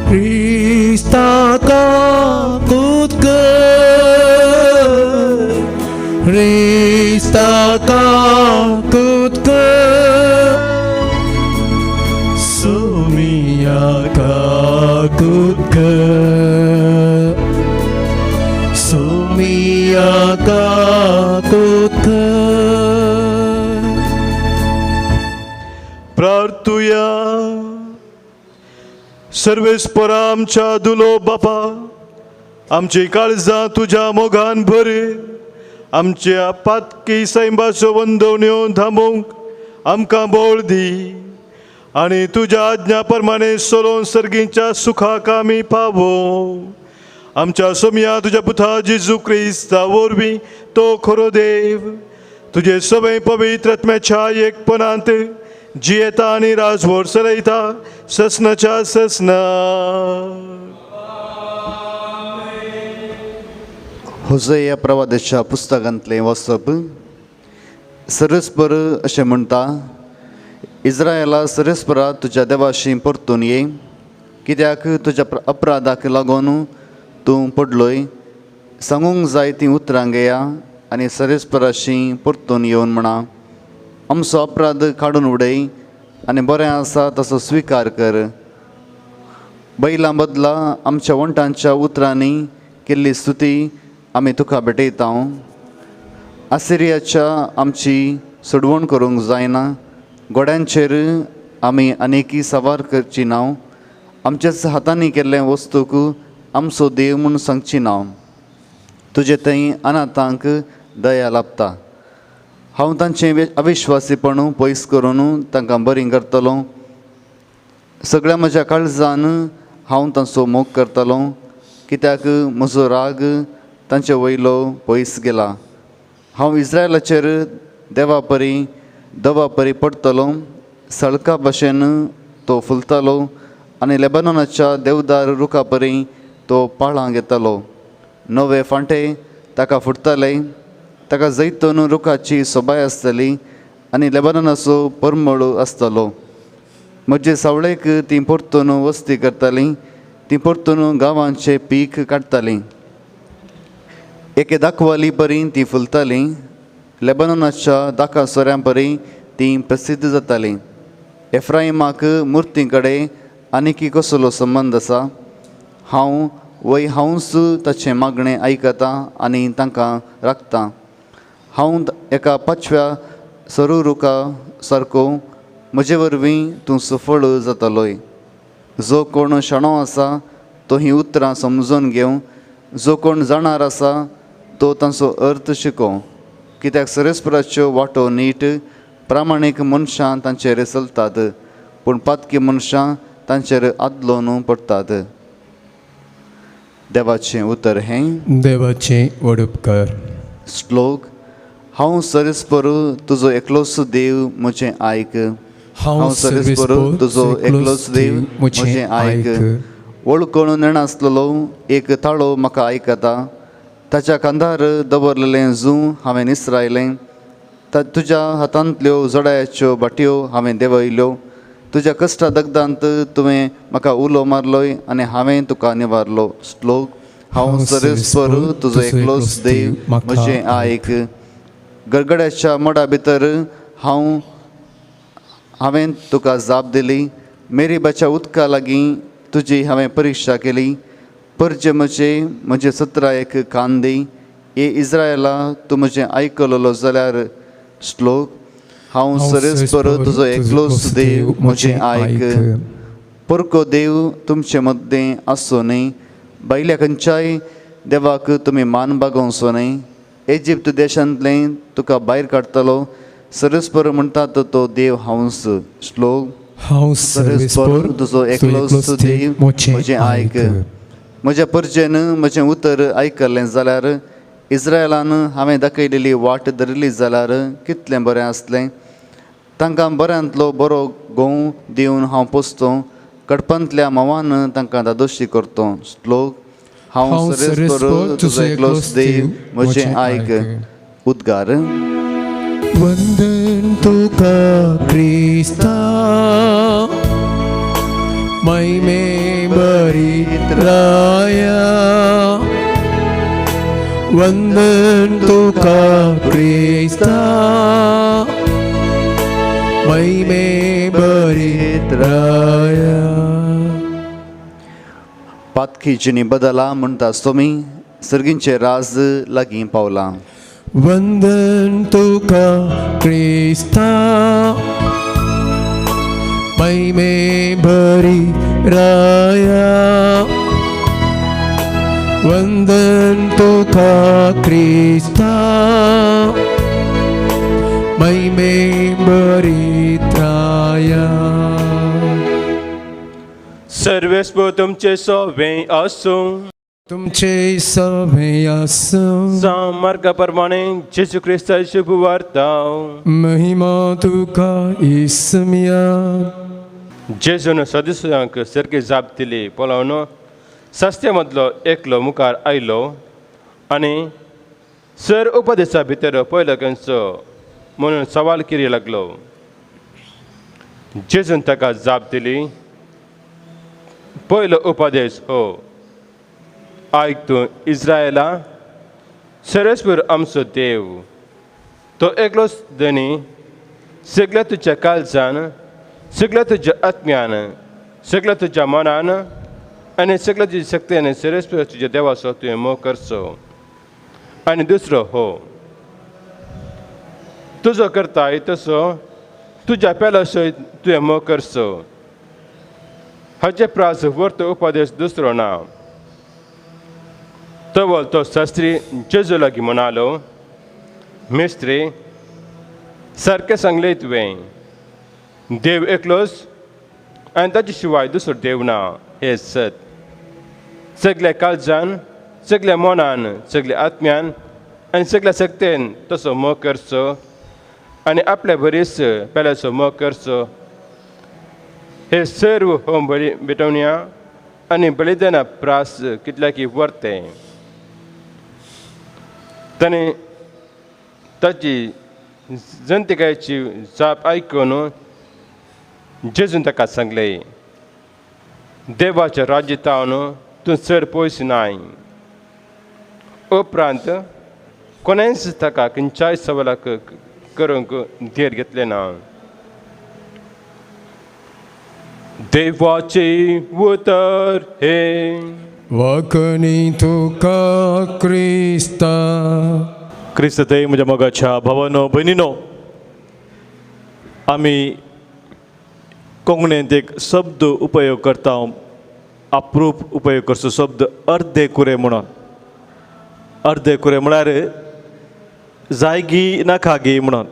क्रिस्ता काकूत कर, सर्वेस्परा आमच्या दुलो बापा, आमची काळजां तुज्या मोगान भर. आमच्या पातकी सैंबाच्यो वंदवण्यो धामोवंक आमकां बोळ दी. आनी तुज्या आज्ञा प्रमाणे सोलोवन सर्गीच्या सुखाक आमी पावो. आमच्या सोम्या तुज्या पुता जेजू क्रिस्ता वरवीं तो खरो देव. तुजे सगळे पवित्र आत्म्याच्या एकपणांत जियेता आनी राजवट चलयता ससनाच्या ससना. होसेया प्रवादाच्या पुस्तकांतलें वचप. सरस्पर अशें म्हणटा, इस्रायेला सरस्परा तुज्या देवाशी परतून ये, कित्याक तुज्या अपराधाक लागून तूं पडलोय. सांगूंक जाय तीं उतरां घेया आनी सरस्पराशी परतून येवन म्हणा, आमचो अपराध काडून उडय आनी बरें आसा तसो स्विकार कर. बैलां बदला आमच्या वंटांच्या उतरांनी केल्ली स्तुती आमी तुका भेटयता. आसिरियाच्या आमची सोडवण करूंक जायना. घोड्यांचेर आमी आनीकी सवार करची ना. आमच्याच हातांनी केल्ले वस्तूक आमचो देव म्हूण सांगची ना. तुजे थंय अनाथांक दया लाभता. हांव तांचें अविश्वासीपण पयस करून तांकां बरीं करतलो. सगळ्या म्हज्या काळजान हांव तांचो मोग करतलो, कित्याक म्हजो राग तांचे वयलो पयस गेला. हांव इस्रायलाचेर देवा परी पडटलो. सळका भाशेन तो फुलतलो आनी लेबनोनाच्या देवदार रुखा परी तो पाळां घेतलो. नवे फांटे ताका फुटतले. ताका जैतून रुखाची सोबाय आसतली आनी लेबनोनाचो परमळ आसतलो. म्हजे सावळेक ती परतून वस्ती करताली. ती परतून गांवांचे पीक काडटाली. एके दाखवाली परी ती फुलताली. लेबनोनाच्या दाखा सोऱ्यां परी ती प्रसिद्ध जाताली. एफ्राइमाक मुर्ती कडेन आनीकी कसलो संबंद आसा? हांवूच ताचें मागणें आयकता आनी तांकां राखतां. हांव एका पांचव्या सरू रुखा सारको म्हजे वरवीं तूं सफळ जातलोय. जो कोण शाणो आसा तो ही उतरां समजून घेवं. जो कोण जाणार आसा तो तांचो अर्थ शिको. कित्याक सरस्पराच्यो वाटो नीट. प्रामाणीक मनशां तांचेर चलतात, पूण पातकी मनशां तांचेर आदलोन पडटात. देवाचें उतर हें. देवाचें वडपकार. श्लोक. हांव सरस्पर तुजो एकलोच देव म्हजें आयक. हांव सरस्पर तुजो एकलोच देव म्हजें आयक. वळखून नेणासलेलो एक ताळो म्हाका आयकता. ताच्या कांदार दवरलेलें जूं हांवें निसरायलें. तुज्या हातांतल्यो जडायाच्यो बाटयो हांवें देंवयल्यो. तुज्या कश्टा दगदांत तुवें म्हाका उलो मारलोय आनी हांवें तुका निवारलो. श्लोक. हांव सरस्पर तुजो एकलोच देव म्हजें आयक. गडगड्याच्या मडा भितर हांवें तुका जाप दिली. मेरीबाच्या उदका लागीं तुजी हांवें परिक्षा केली. परजे म्हजे सत्रायेक कान दी. ए इस्रायला तूं म्हजें आयकलोलो जाल्यार. श्लोक. हांव सरस्पर तुजो एकलोच देव म्हजें आयक. परको देव तुमचे मदें आसूं न्ही. भायल्या खंयच्याय देवाक तुमी मान बागोवचो न्ही. इजिप्त देशांतलें तुका भायर काडटलो. सरस्पर म्हणटात तो देव हांवूच. श्लोक. हांव सरस्पर तुजो एकलोच देव म्हजें आयक. म्हज्या परजेन म्हजें उतर आयकल्लें जाल्यार, इस्रायलान हांवें दाखयलेली वाट धरली जाल्यार कितलें बरें आसलें. तांकां बऱ्यांतलो बरो घोव दिवन हांव पोसतो. कडपांतल्या मांवान तांकां दादोशी करतो. श्लोक. हांव सरस्पर तुजो एकलोच देव म्हजें आयक. उद्गार. वंदन तुका क्रिस्ता, महिमे बरीत राया. वंदन तुका क्रिस्ता, महिमे बरीत राया. पातकी जिणी बदला म्हणटास तुमी, सर्गींचे राज लागीं पावलां. वंदन तुका क्रिस्ता, महिमे भरी राया वंदन तुका क्रिस्ता महिमे भरी राया सर्वेस्व तुमचे सोवे असो तुमचे सभे असो मार्गाप्रमाणे जेजू ख्रिस्ताची शुभवार्ता महिमा तुका इसमिया जेजून सदस्यांक सारके जाप दिली पळोवन सस्त्यामदलो एकलो मुखार आयलो आनी सर उपदेशा भितर पयलो खंयचो म्हणून सवाल करूं लागलो. जेजून ताका जाप दिली, पयलो उपदेश हो, आयक तूं इस्रायेला, सर्वेस्वर आमचो देव तो एकलोच धनी, सगळ्या तुज्या काळजान, सगळ्या तुज्या आत्म्यान, सगळ्या तुज्या मनान आनी सगळ्या तुज्या शक्तीन सर्वेस्वर तुज्या देवाचो तुवें मोग करचो. आनी दुसरो हो, तुजो करताय तसो तुज्या पेलासोय तुवें मोग करचो. हाचे प्रास वर्त उपदेश दुसरो ना. तो शास्त्री जेजू लागीं म्हणालो, मेस्त्री सारकें सांगलें तुवें, देव एकलोच आनी ताचे शिवाय दुसरो देव ना हें सत. सगळ्या काळजान, सगळ्या मनान, सगळ्या आत्म्यान आनी सगळ्या शक्तीन तसो मोग करचो आनी आपल्या बरीच पेल्याचो मोग करचो. हे सर्व होम बळी भेटवण्या आनी बलिदाना प्रास कितल्याकी वर्ते. ताणें ताची जंतिकायेची जाप आयकून जेजून ताका सांगलें, देवाच्या राज्यतावन तूं चड पयस नाय. उपरांत कोणेंच ताका खंयच्याय सवालाक करूंक धीर घेतलें ना. देवाचे उतर हे वखणी तुका क्रिस्ता. क्रिस्तते म्हज्या मोगाच्या भावानो भयणीनो, आमी कोंकणींत एक शब्द उपयोग करता, अप्रूप उपयोग करचो शब्द अर्दे कुरे म्हणून. अर्दे कुरे म्हळ्यार जायगी नाखागी म्हणून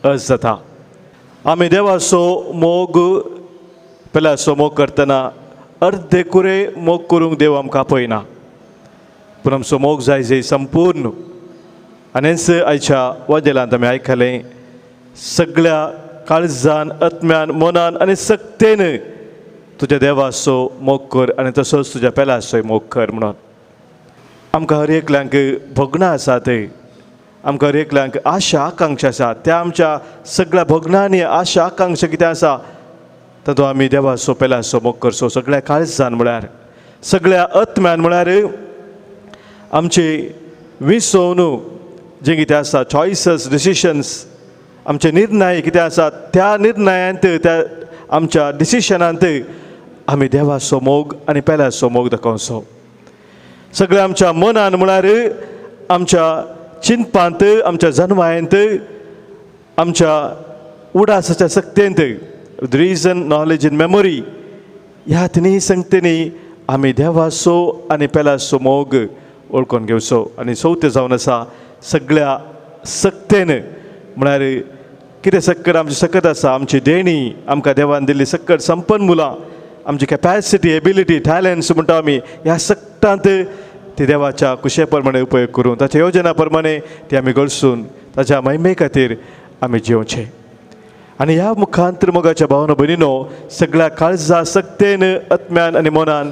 अर्थ जाता. आमी देवाचो मोग पेल्याचो मोग करतना अर्दे कुरे मोग करूंक देव आमकां आपयना, पूण आमचो मोग जाय जे संपूर्ण. आनी हेंच आयच्या वाजेलांत आमी आयकलें, सगळ्या काळजान, आत्म्यान, मनान आनी सक्तेन तुज्या देवाचो मोग कर आनी तसोच तुज्या पेल्याचोय मोग कर म्हणून. आमकां हर एकल्यांक भोगणां आसात, आमकां हर एकल्यांक आशा आकांक्षा आसात. त्या आमच्या सगळ्या भोगणांनी आशा आकांक्षा कितें आसा तातूंत आमी देवाचो पेल्याचो मोग करचो. सगळ्या काळजान म्हळ्यार, सगळ्या आत्म्यान म्हळ्यार आमचे विसवण जे कितें आसा, चॉयसीस, डिसिशन्स, आमचे निर्णय कितें आसात, त्या निर्णयांत, त्या आमच्या डिसिशनांत आमी देवाचो मोग आनी पेल्याचो मोग दाखोवचो. सगळ्या आमच्या मनान म्हळ्यार आमच्या चिंतपांत, आमच्या जन्मायंत, आमच्या उडासाच्या सक्तेंत, रिजन, नॉलेज इन मेमोरी, ह्या तिनी संगतींनी आमी देवाचो आनी पेल्याचो मोग वळखून घेवचो. आनी चवथें जावन आसा सगळ्या सक्तेन म्हळ्यार कितें सक्कत आमची सकत आसा, आमची देणी, आमकां देवान दिल्ली सक्कत संपन्मुलां, आमची कॅपॅसिटी, एबिलिटी, टॅलंट्स म्हणटा आमी, ह्या सक्तांत ती देवाच्या कुशे प्रमाणे उपयोग करून, ताच्या योजना प्रमाणे ती आमी घडसून ताच्या महिमे खातीर आमी जिवचें. आनी ह्या मुखांतर मोगाच्या भावना भयणीनो, सगळ्या काळजा, सक्तेन, आत्म्यान आनी मनान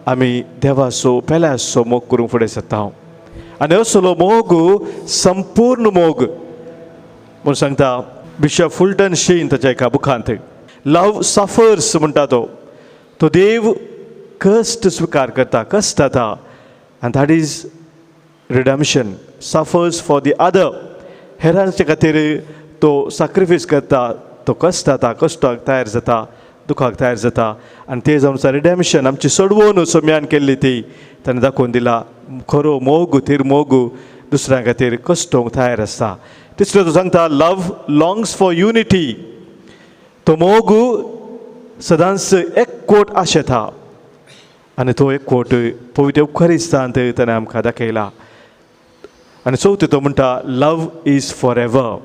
आमी देवाचो पेल्याचो मोग करूंक फुडें सरता. आनी असलो मोग संपूर्ण मोग म्हूण सांगता बिशप फुलटन शीन ताच्या एका बुकांत. लव सफर्स म्हणटा तो देव कश्ट स्विकार करता, कश्ट जाता, आनी that is redemption, suffers for the other. हेरांच्या खातीर तो सॅक्रिफायस करता, तो कश्ट जाता, कश्टाक तयार जाता, दुखाक तयार जाता, आनी ते जावन आसा रिडॅम्पशन. आमची सोडवण सोम्यान केल्ली ती ताणें दाखोवन दिला. खरो मोग, थीर मोग दुसऱ्या खातीर कश्टोवंक तयार आसता. तिसरो तो सांगता लव लॉंग्स फॉर युनिटी. तो मोग सदांच एकवट आशेत आहा आनी तो एकवट पवित्र उक्करिस्तांत ताणें आमकां दाखयला. आनी चवथी तो म्हणटा लव इज फॉर एवर.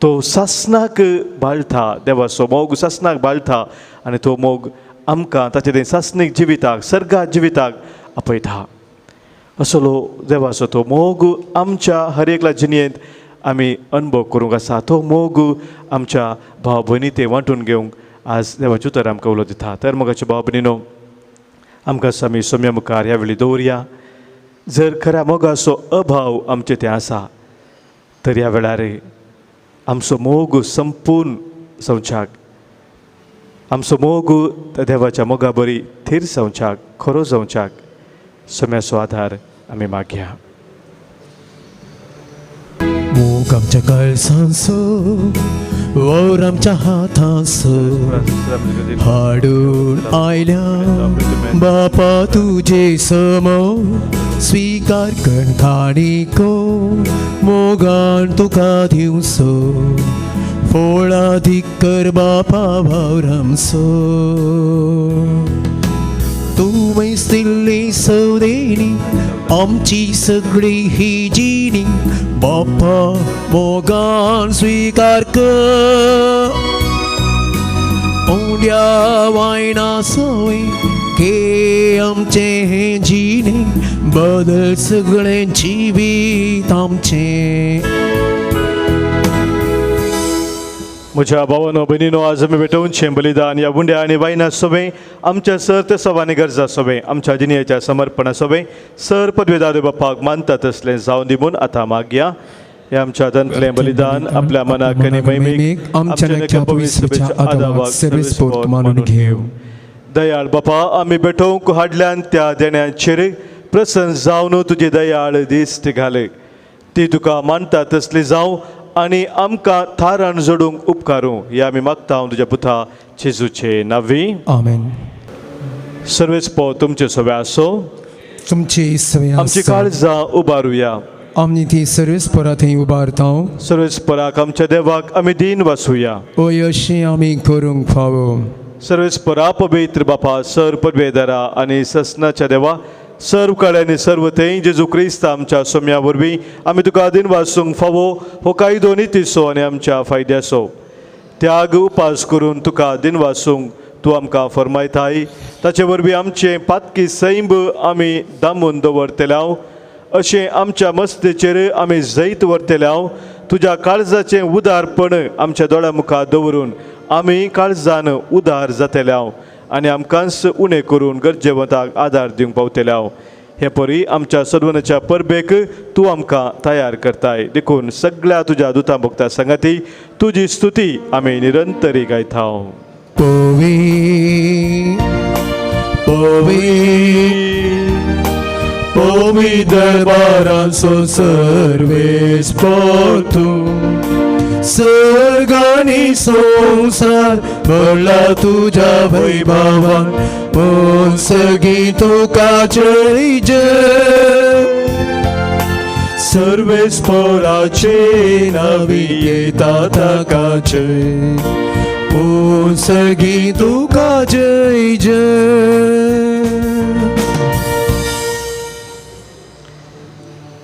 तो सासणाक बाळटा, देवाचो मोग सासणाक बाळटा आनी तो मोग आमकां ताचे थंय सासणीक जिविताक सर्गात जिविताक आपयता. असलो देवाचो तो मोग आमच्या हर एकल्या जिणेंत आमी अनुभव करूंक आसा. तो मोग आमच्या भाव भयणी ते वांटून घेवंक आज देवाचें उतर आमकां उलो दिता. तर मोगाचे भाव भयणीनो, आमकां आमी सोम्या मुखार ह्या वेळी दवरया. जर खऱ्या मोगाचो अभाव आमचे थंय आसा तर ह्या वेळार आमचो मोग संपूर्ण जावच्याक, आमचो मोग त्या देवाच्या मोगा बरी थीर जावच्याक, खरो जावच्याक सोम्याचो आधार आमी मागया. मोग आमच्या काळजांचो वर आमच्या हातांचो हाडून आयल्या बापा तुजे समोर स्वीकार कणखाणीको मोगान तुका दिवचो फोळादीक कर बापा भावरामचो. तूं मैस्तिल्ली सवदेणी आमची सगळी ही जिणी बापा मोगान स्वीकार कर. ओंड्या वायना सवय के आमचे हे जिणे बदल सगळे जिवीत आमचे. म्हज्या भावानो भयणीनो, आज आमी भेटोवनशें बलिदान ह्या बुंड्या आनी वायना सोबे आमच्या सर्त सवानी गरजा सोबे आमच्या जिणेच्या समर्पणा सोबे सर पदवेदार बापाक मानता तसलें जावन दी म्हूण आतां मागया. हे आमच्या दंतलें बलिदान आपल्या मनाक आनी मैमीक आमच्या नख्या पवित्रतेच्या आदावाक सर्वस्फूर्त मानून घेव. दयाळ बापा, आमी भेटोवंक हाडल्यान त्या देण्याचेर प्रसन्न जावन तुजी दयाळ दिश्ट घाल. ती तुका मानता तसली जावं आनी आमकां थारान जोडूंक उपकारूं हे आमी मागता तुज्या पुता जेजूचे नांवी. आमेन. सर्वेस्पो तुमचे सोबे आसो. तुमची सवय आमची काळजां उबारुया. आमनी ती सर्वेस्परा थंय उबारता. सर्वेस्पराक आमच्या देवाक आमी दिन वासुया. ओय अशें आमी करूंक फावो. सर्वेस्परा पवित्र बापा, सर पदवेदारा आनी ससनाच्या देवा, सर्व काळ आनी सर्व थंय जेजू क्रिस्त आमच्या सोम्या वरवीं आमी तुका दिन वासूंक फावो हो कायदो नितीचो आनी आमच्या फायद्याचो. त्याग उपास करून तुका दिन वासूंक तूं आमकां फरमायताय. ताचे वरवीं आमचें पातकी सैंब आमी दामून दवरतल्याव अशें आमच्या मस्तेचेर आमी जैत व्हरतल्याव तुज्या काळजाचें उदारपण आमच्या दोळ्या मुखार दवरून आमी काळजान उदार जातल्याव आनी आमकांच उणें करून गरजेवंताक आदार दिवंक पावतल्याव. हे परी आमच्या सदवनाच्या परबेक तूं आमकां तयार करताय. देखून सगळ्या तुज्या दुतां भक्तां सांगाती तुजी स्तुती आमी निरंतरी गायता. Pomi दरबारांचो सर्वेस तूं सर्गानी संसार भरला तुज्या वैभवान पूण सगळी तुका जय जय. सर्वेस्पराचे नावी येता ताका जय पूण सगळी तुका जय जय.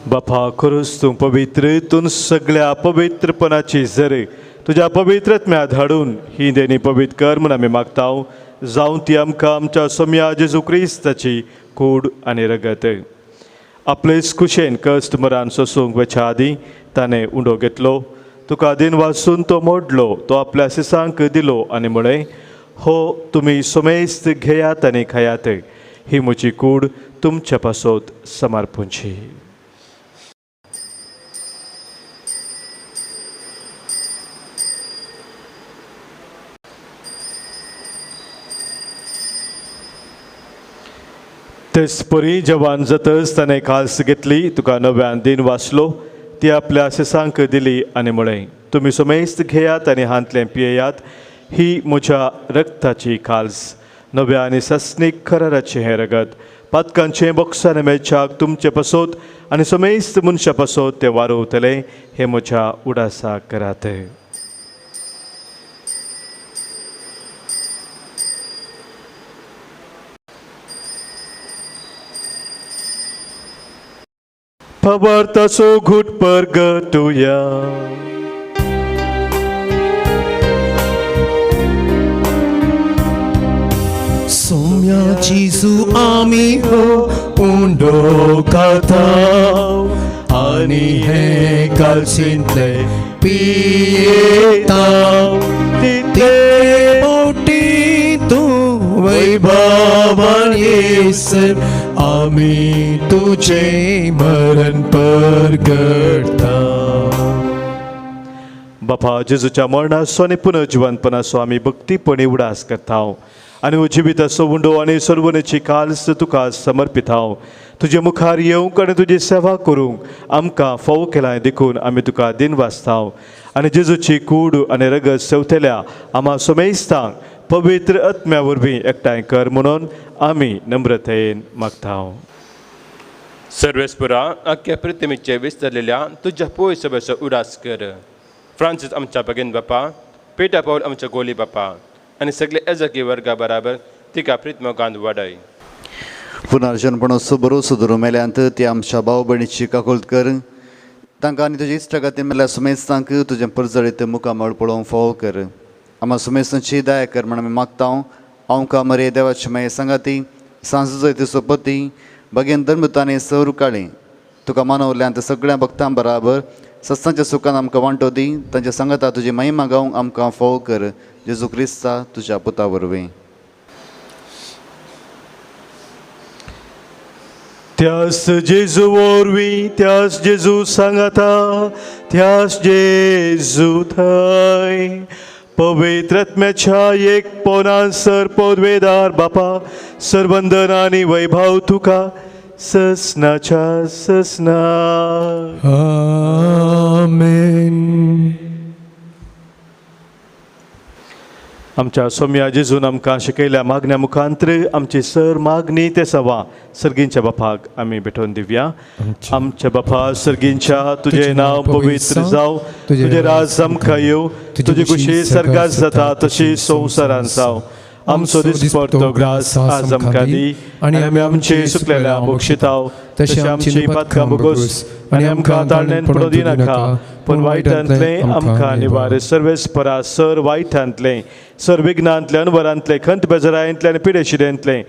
बापा, खरोच तूं पवित्र. तूं सगळ्या पवित्रपणाची झर तुज्या पवित्रत्म्यांत हाडून ही देणी पवित्र कर म्हूण आमी मागता. जावं ती आमकां आमच्या सोम्या जेजू क्रिस्ताची कूड आनी रगत. आपलेच कुशेन कश्ट मरान सोसूंक वेच्या आदीं ताणें उंडो घेतलो. तुका दिन वाचून तो मोडलो, तो आपल्या सिसांक दिलो आनी म्हळें, हो तुमी सोमेस्त घेयात आनी खायात. ही म्हजी कूड तुमच्या पासत समर्पूंची. तेच परी जवान जातच ताणें खास घेतली. तुका नव्यान दिन वाचलो, ती आपल्या सिसांक दिली आनी म्हळें, तुमी सोमेस्त घेयात आनी हांतलें पियेयात. ही म्हज्या रक्ताची खास, नव्या आनी सस्नीक खराराचें हें रगत. पातकांचें बॉक्सान मेळच्याक तुमचे पासत आनी सोमेस्त मनशा पासत तें वारोवतलें. हें म्हज्या उडासाक करात. Pabartaso good purgatoria. Somya Jesu amiho undo katao ani he kalsintle pietao te poti tu वैभवान येसर आम्ही तुझे मरण प्रगटता. बापा जेजूच्या मरणासो आनी पुनर्जिवंतपणासो आमी भक्तीपणी उडास करताव आनी जिविताचो उंडो आनी सर्वनेची काल्स तुका समर्पिताव. तुजे मुखार येवंक आनी तुजी सेवा करूंक आमकां फोव केलाय देखून आमी तुका दिन वाचताव आनी जेजूची कूड आनी रगत सेवतल्या आम्हा सोमेस्तांक पवित्र आत्म्या वरवीं एकठांय कर म्हणून आमी नम्रतेन मागताव. सर्वेस्परा अख्ख्या पृथ्वीचे विस्तारलेल्या तुझ्या पोय सभेचो उडास कर. फ्रांसीस आमच्या भगिन बापा, पेटा पाऊल आमच्या गोली बापा आनी सगळे एजकी वर्गा बराबर तिका प्रितमोगांत वाडय. पुनर्जन्मपणोत्सव बरो सुदरू मेल्यांत ती आमच्या भाव भयणीची काकुळट कर. तांकां आनी तुजे इश्टगाती मेल्या सुमेस्तांक तुजें परजळीत मुखामळ पळोवंक फोव कर. आम्हा सुमेस्तांची दया कर म्हण आमी मागताव. आमकां मरे देवाची माये सांगाती सांज जैतीचो पती भगेन धर्मतांनी सौर काळी तुका मानवल्यांत सगळ्या भक्तां बराबर सस्तांच्या सुखान आमकां वांटो दी. तांच्या सांगाता तुजी महिमा गावंक आमकां फोव कर. जेजू क्रिस्ता तुज्या पुता वरवीं. त्यास जेजू वरवीं त्यास जेजू सांगाता त्यास जेजू थंय पवित्र आत्म्याच्या एक पोनासर पदवेदार बापा सरबंधन आनी वैभव तुका ससनाच्या ससना. आमेन. आमच्या सोम्या जेजून आमकां शिकयल्या मागण्या मुखांतर आमची सर मागणी ते सवा सर्गींच्या बापाक आमी भेटोवन दिवया. आमच्या बापा सर्गींच्या तुझे नांव पवित्र जाव, तुझे राज आमकां येव, तुजी कुशी सर्गात जाता तशी संवसारांत जाव. आमचो दिसपडतो ग्रास आज आमकां दी आनी आमी आमचे सुकलेल्या बक्षिताव तशी आमची पातकां बोगोस आनी आमकां ताळणेन पडो दिनाका पूण वायटांतले आमकां निवार. सर्वेस्परा सर वायटांतले सर विघ्नांतले अनवरांतले खंत बेजारांतले आनी पिडेशिडेंतले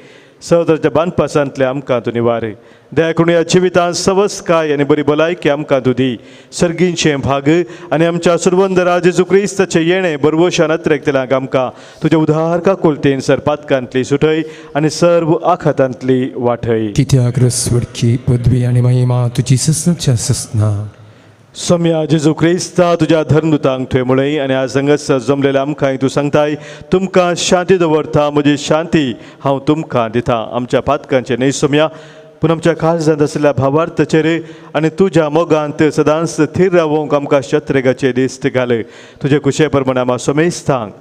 सवताच्या बांदपासांतले आमकां तूं निवार. दया करून ह्या जिवितांत सवस्काय आनी बरी भलायकी आमकां तूं दी. सर्गींचें भाग आनी आमच्या सुरवंदरा जेजू क्रिस्ताचें येणें बरवशान अत्रेकतल्यांक आमकां तुज्या उदार काकुळतेन सर पातकांतली सुटय आनी सर्व आखातांतली वाटय. कित्याक रसवडकी पदवी आनी महिमा तुजी ससनाच्या ससना. सोम्या जेजू क्रिस्ता तुज्या धर्मदुतांक थंय म्हणय आनी आज हांगासर जमलेल्या आमकांय तूं सांगताय तुमकां शांती दवरता म्हजी शांती हांव तुमकां दिता. आमच्या पातकांचे न्हय सोम्या पूण आमच्या काळजांत आसलेल्या भावार्थाचेर आनी तुज्या मोगांत सदांच थीर रावोंक आमकां शत्रेगाचे दिश्ट घाल. तुजे कुशे प्रमाणे आमकां सोमेस्तांक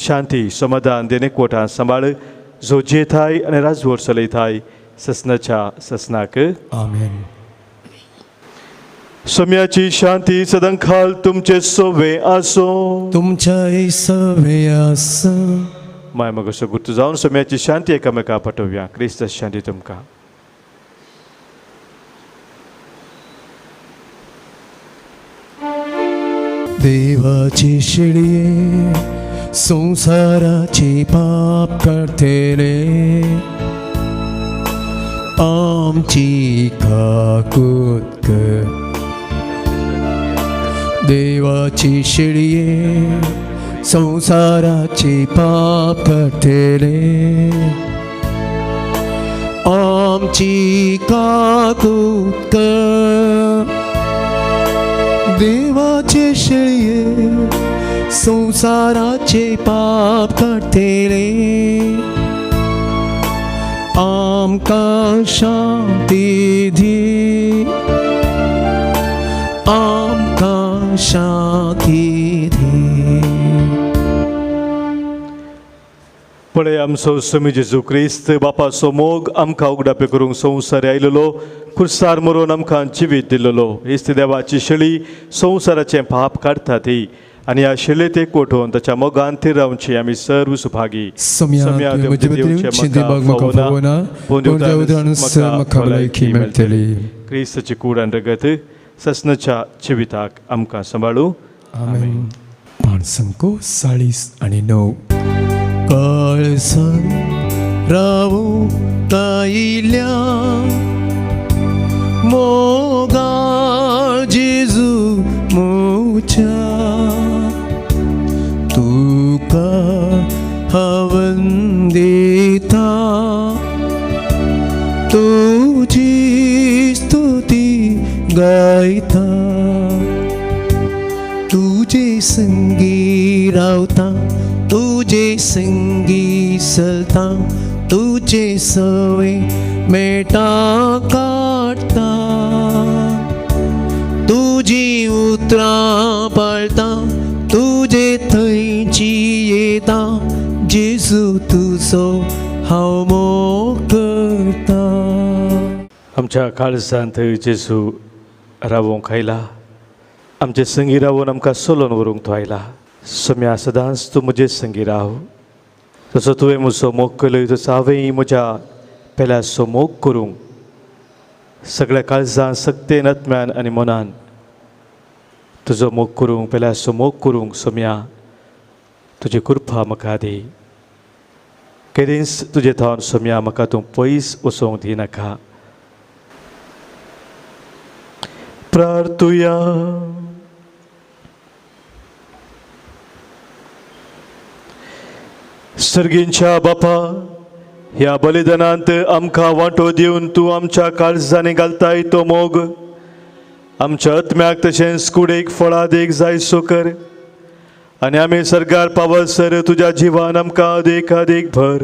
शांती समाधान देन एकवटान सांबाळ जो जेथाय आनी राजवट चलयताय ससनाच्या ससनाक. आमेन. सोम्याची शांती सदांखाल तुमचे सोवे आसो. तुमच्या सवे आसो. माय मग असो गुर्तू जावन सोम्याची शांती एकामेका पाठोवया. क्रिस्त शांती तुमकां. देवाची शिडये संसाराची पाप करतेले आमची काकूत कर. देवाची शिडये संसाराची पाप करतेले आमची काकूत कर. देवाचे शिडये संसाराचे पाप करतेले आमकां शांती दी. आमकां शांती दी. पळय आमचो स्वामी जेजू क्रिस्त बापाचो मोग आमकां उगडापे करूंक संवसार आयिल्लो खुर्सार मरून आमकां जिवीत दिल्लो. इस्त देवाची शेळी संवसाराचें पाप काडटा ती आनी ह्या शेळेत एक कोठोवन ताच्या मोगान थीर रावची आमी सर्व सुभागी. मेळटली. क्रिस्ताची कूड आनी रगत ससनाच्या जिविताक आमकां सांबाळू. आमेन. माणसांको 40:9. काळसान रावू ताईल्या मोगा जेजू मोच्या तुका हवन देता तुझी स्तुती गायता तुझे संगी रावता तुझे संगी चलता तुझे सवे मेटा काढता तुझी उतरां पाळता तुझे थंयची येता जेजू तुजो हांव मोग करता. आमच्या काळजांत जेजू रावोंक आयला. आमचे संगी रावून आमकां सोलोन व्हरूंक तो आयला. सोम्या सदांच तूं म्हजे संगी राव. जसो तुवें म्हजो मोग केलो तसो हांवें म्हज्या पेल्याचो मोग करूंक सगळ्या काळजान सक्तेन आत्म्यान आनी मनान तुजो मोग करूंक पेल्याचो मोग करूंक सोम्या तुजी कृपा म्हाका दी. केदींच तुजे थावन सोम्या म्हाका तूं पयस वचोंक दिनाका. प्रार्थुया. सर्गींच्या बापा, ह्या बलिदानांत आमकां वांटो दिवन तूं आमच्या काळजांनी घालताय तो मोग आमच्या आत्म्याक तशेंच कुडीक फळां देख जायसो कर आनी आमी सर्गार पावसर तुज्या जिवान आमकां अदीक अदीक भर.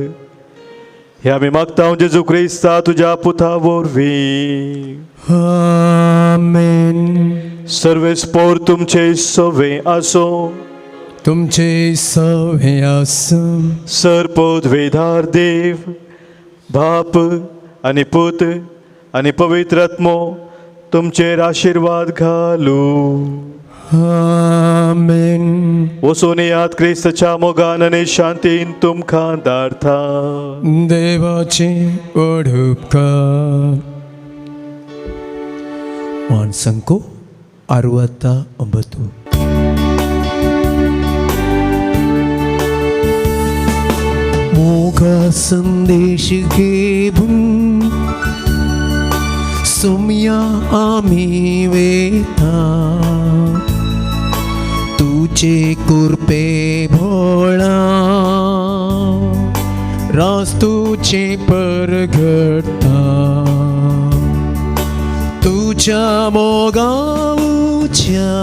हे आमी मागता जेजू क्रिस्ता तुज्या पुता वरवीं. आमेन. सर्वेस्पोर तुमचे सवे आसो. तुमचे सवे आसो. सरपोत वेधार देव बाप आनी पूत आनी पवित्र आत्मो तुमचेर आशिर्वाद घालू. आमेन. वचून येयात क्रिस्ताच्या मोगान आनी शांतीन तुमकां धाडटा. देवाचे व्हड उपकार. माणसांको 69. मोगा संदेश घेऊन सोम्या आम्ही वेता तुझे कृपे भोळा रास तुझे परगटा तुझ्या मोगाऊच्या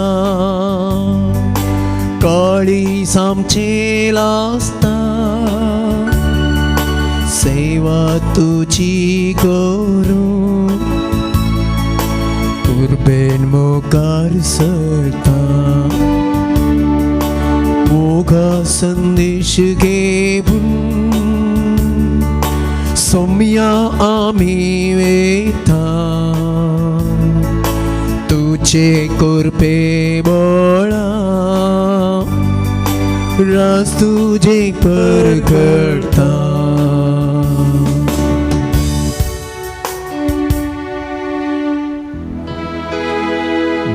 काळी सामचे लास्ता सेवा तुझी करू कुर्बेन मोकार सरता. मोगा संदेश घेऊन सोम्या आम्ही वेता तुझे कृपे बळा रास तुझे परगटा.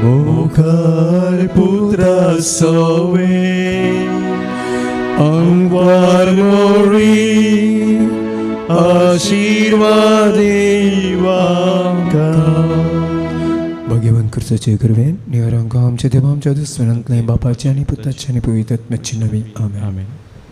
मोगार पुत्रा सोवे अंगवार मोरी आशीर्वादे वाका. भगवान कृष्णाचे कृपेन निवरांक आमच्या देवा आमच्या दुस्मनांतले बापाचे आनी पुताचे आनी पवित्र आत्म्याचे नवी. आमेन.